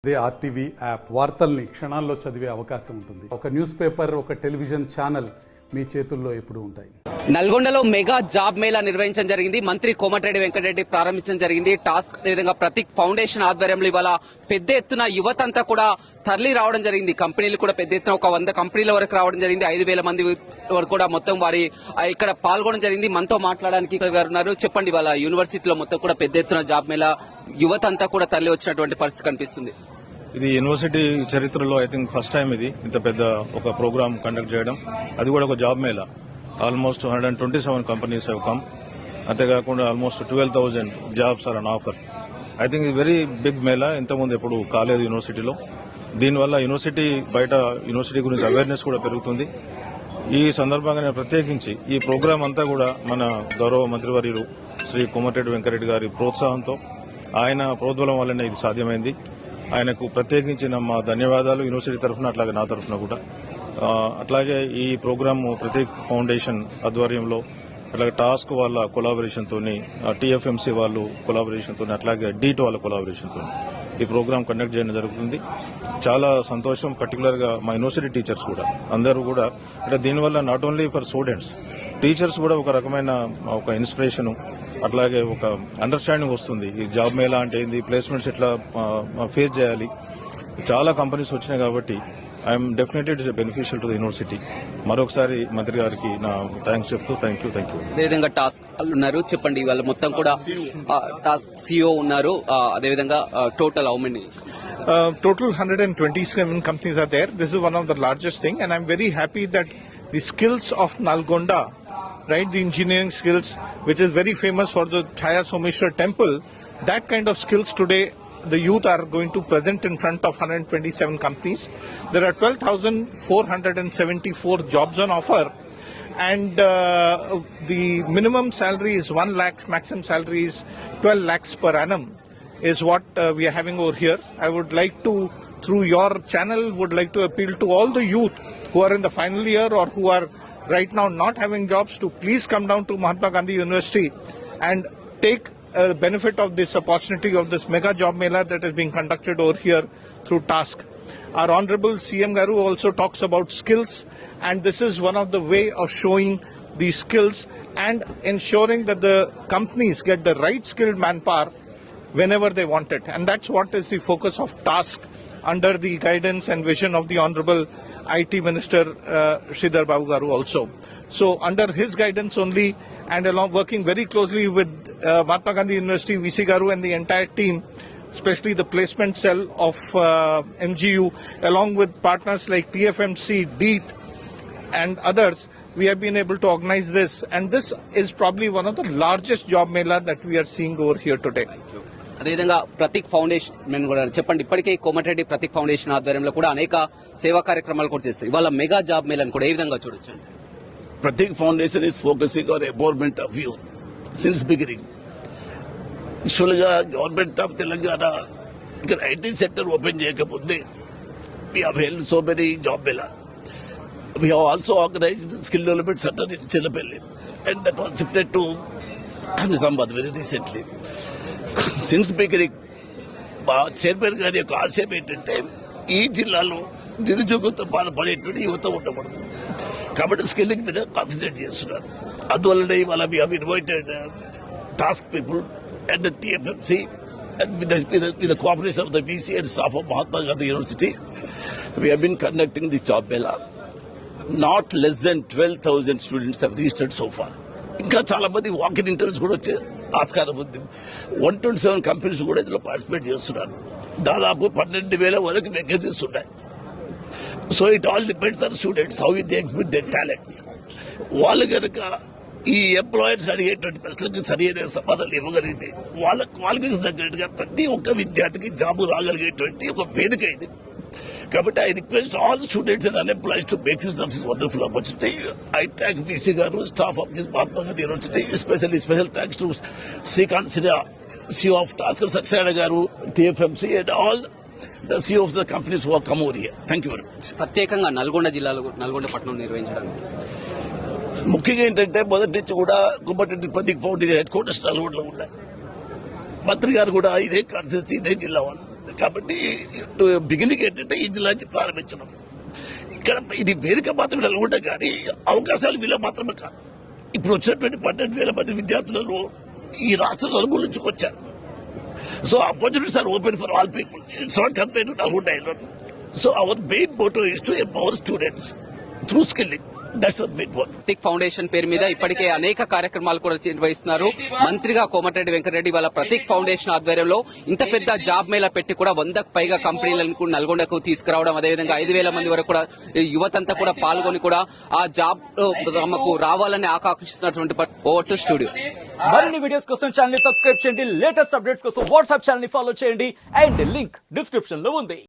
అదే RTV app వార్తల్ని క్షణాల్లో చదివే అవకాశం ఉంటుంది. ఒక న్యూస్ పేపర్, ఒక టెలివిజన్ ఛానల్ మీ చేతుల్లో ఎప్పుడూ ఉంటాయి. నల్గొండలో మెగా జాబ్ మేళా నిర్వహించడం జరిగింది. మంత్రి కోమటిరెడ్డి వెంకటరెడ్డి ప్రారంభించడం జరిగింది. టాస్క్ అదేవిధంగా ప్రతీక్ ఫౌండేషన్ ఆధ్వర్యంలో ఇవాళ పెద్ద ఎత్తున యువత అంతా కూడా తరలి రావడం జరిగింది. కంపెనీలు కూడా పెద్ద ఎత్తున ఒక 100 కంపెనీల వరకు రావడం జరిగింది. 5,000 మంది వరకు కూడా మొత్తం వారి ఇక్కడ పాల్గొనడం జరిగింది. మనతో మాట్లాడడానికి ఇక్కడ ఉన్నారు. చెప్పండి, ఇవాళ యూనివర్సిటీలో మొత్తం కూడా పెద్ద ఎత్తున జాబ్ మేళా యువత అంతా కూడా తరలి వచ్చినటువంటి పరిస్థితి కనిపిస్తుంది. ఇది యూనివర్సిటీ చరిత్రలో ఐ థింక్ ఫస్ట్ టైం ఇది ఇంత పెద్ద ఒక ప్రోగ్రామ్ కండక్ట్ చేయడం, అది కూడా ఒక job mela. Almost 127 companies have come. అంతేకాకుండా almost 12,000 jobs are on offer. I think ఇది వెరీ బిగ్ మేళా. ఇంతకుముందు ఎప్పుడు కాలేదు యూనివర్సిటీలో. దీనివల్ల యూనివర్సిటీ గురించి అవేర్నెస్ కూడా పెరుగుతుంది. ఈ సందర్భంగా నేను ప్రత్యేకించి ఈ ప్రోగ్రాం అంతా కూడా మన గౌరవ మంత్రివర్యులు శ్రీ కోమటిరెడ్డి వెంకటరెడ్డి గారి ప్రోత్సాహంతో, ఆయన ప్రోద్బలం వల్లనే ఇది సాధ్యమైంది. ఆయనకు ప్రత్యేకించిన మా ధన్యవాదాలు యూనివర్సిటీ తరఫున, అట్లాగే నా తరఫున కూడా. అట్లాగే ఈ ప్రోగ్రామ్ ప్రతీక్ ఫౌండేషన్ ఆధ్వర్యంలో, అట్లాగే టాస్క్ వాళ్ళ కొలాబరేషన్ తోని, టీఎఫ్ఎంసీ వాళ్ళు కొలాబరేషన్ తోని, అట్లాగే డీట్ వాళ్ళ కొలాబరేషన్ తోని ఈ ప్రోగ్రామ్ కండక్ట్ చేయడం జరుగుతుంది. చాలా సంతోషం. పర్టికులర్ గా మా యూనివర్సిటీ టీచర్స్ కూడా అందరూ కూడా, అంటే దీనివల్ల not only for students, teachers కూడా ఒక రకమైన ఒక ఇన్స్పిరేషన్, అట్లాగే ఒక అండర్స్టాండింగ్ వస్తుంది. ఈ జాబ్ మేళా అంటే ఏంది, ప్లేస్మెంట్స్ ఎట్లా ఫేస్ చేయాలి. చాలా కంపెనీస్ వచ్చినాయి కాబట్టి I'm definitely it is beneficial to the university. మరొకసారి మంత్రి గారికి నా థ్యాంక్స్ చెప్తూ థ్యాంక్ యూ. అదేవిధంగా టాస్క్ ఉన్నారు, చెప్పండి. వాళ్ళ మొత్తం కూడా టాస్క్ సిఇఓ ఉన్నారు. అదేవిధంగా total how many? Total 127 companies are there. This is one of the largest thing, and I'm very happy that the skills of Nalgonda, right, the engineering skills, which is very famous for the Chaya Someshwar temple, that kind of skills today the youth are going to present in front of 127 companies. There are 12,474 jobs on offer, and the minimum salary is 1 lakh, maximum salary is 12 lakhs per annum is what we are having over here. I would like to, through your channel, would like to appeal to all the youth who are in the final year or who are right now not having jobs to please come down to Mahatma Gandhi University and take benefit of this opportunity of this mega job mela that is being conducted over here through TASK. Our Honorable CM Garu also talks about skills, and this is one of the way of showing these skills and ensuring that the companies get the right skilled manpower whenever they want it. And that's what is the focus of TASK under the guidance and vision of the Honorable IT Minister Sridhar Babu Garu also. So under his guidance only, and along working very closely with Mahatma Gandhi University, VC Garu and the entire team, especially the placement cell of MGU, along with partners like TFMC, DEET and others, we have been able to organize this, and this is probably one of the largest job mela that we are seeing over here today. అదేవిధంగా Prateek foundation కూడా చెప్పండి. ఇప్పటికే Komatireddy Prateek foundation ఆధ్వర్యంలో కూడా అనేక సేవా కార్యక్రమాలు కూడా చేస్తారు. ఇవాళ మెగా జాబ్ మేళాను కూడా ఏ విధంగా చూడొచ్చు? Pratik Foundation is focusing on empowerment of youth since beginning. Usually, government of Telangana, IT sector open చేయకముందే we have held so many job mela. We have also organized skill development center in Chilapelli, and that was shifted to Nizamabad very recently. Since beginning, మా chairman గారి యొక్క ఆశయం ఏంటంటే ఈ జిల్లాలో నిరుద్యోగంతో బాధపడేటువంటి యువత ఉండకూడదు, కాబట్టి స్కిల్లింగ్ మీద కాన్సన్ట్రేట్ చేస్తున్నారు. అందువల్లనే ఇవాళ we have invited TASK people and the TFMC and with the cooperation of the VC and staff of Mahatma Gandhi University, we have been conducting this job mela. Not less than 12,000 students have registered so far. ఇంకా చాలా మంది walk-in interviews కూడా వచ్చే ఆస్కారం ఉంది. 127 companies కూడా ఇందులో participate చేస్తున్నారు. దాదాపు 12,000 వరకు వేకెన్సీస్ ఉన్నాయి. So it all depends on students how they exhibit there talents. వాళ్ళు కనుక ఈ ఎంప్లాయర్స్ అడిగేటువంటి ప్రశ్నలకు సరైన సమాధానం ఇవ్వగలిగితే వాళ్ళ క్వాలిఫికేషన్ తగ్గట్టుగా ప్రతి ఒక్క విద్యార్థికి జాబు రాగలిగేటువంటి ఒక వేదిక ఇది. కాబట్టి I request all students and unemployed to make use of this wonderful opportunity. I thank VC గారు, staff of this Mahatma Gandhi university, special thanks to Srikanth Sinha, CEO of TASK, Saxena గారు, TFMC and all the CEO of the companies who have come over here. Thank you very much. ప్రత్యేకంగా నల్గొండ జిల్లాలో నల్గొండ పట్టణం నిర్వహించడానికి ముఖ్యంగా ఏంటంటే మొదటి నుంచి కూడా Komatireddy Prateek foundation head quarters నల్గొండలో ఉన్నాయి. మంత్రి గారు కూడా ఇదే కాన్స్టిట్యూన్సీ, ఇదే జిల్లా వాళ్ళు. కాబట్టి బిగినింగ్ ఏంటంటే ఈ జిల్లా నుంచి ప్రారంభించడం. ఇక్కడ ఇది వేదిక మాత్రమే నల్గొండ, కానీ అవకాశాలు వీళ్ళ మాత్రమే కాదు. ఇప్పుడు వచ్చినటువంటి 12,000 మంది విద్యార్థులను ఈ రాష్ట్ర నలుగురు నుంచి వచ్చారు. So opportunities are open for all people. It's not confined to Nalgonda alone. So our main motto is to empower students through skilling. That's the main motto. Prateek foundation పేరు మీద ఇప్పటికే అనేక కార్యక్రమాలు కూడా నిర్వహిస్తున్నారు. మంత్రిగా కోమటిరెడ్డి వెంకటరెడ్డి వాళ్ళ ప్రతీక్ ఫౌండేషన్ ఆధ్వర్యంలో ఇంత పెద్ద జాబ్ మేళా పెట్టి కూడా 100కు పైగా కంపెనీలను కూడా నల్గొండకు తీసుకురావడం, అదేవిధంగా 5,000 మంది వరకు కూడా యువతంతా కూడా పాల్గొని కూడా ఆ జాబ్ తమకు రావాలని ఆకాంక్షిస్తున్నటువంటి ఓవర్ టు స్టూడియో. మరిన్ని వీడియోస్ కోసం ఛానల్ ని సబ్స్క్రైబ్ చేయండి, లేటెస్ట్ అప్డేట్స్ కోసం వాట్సాప్ ఛానల్ ని ఫాలో చేయండి అండ్ లింక్ డిస్క్రిప్షన్ లో ఉంది.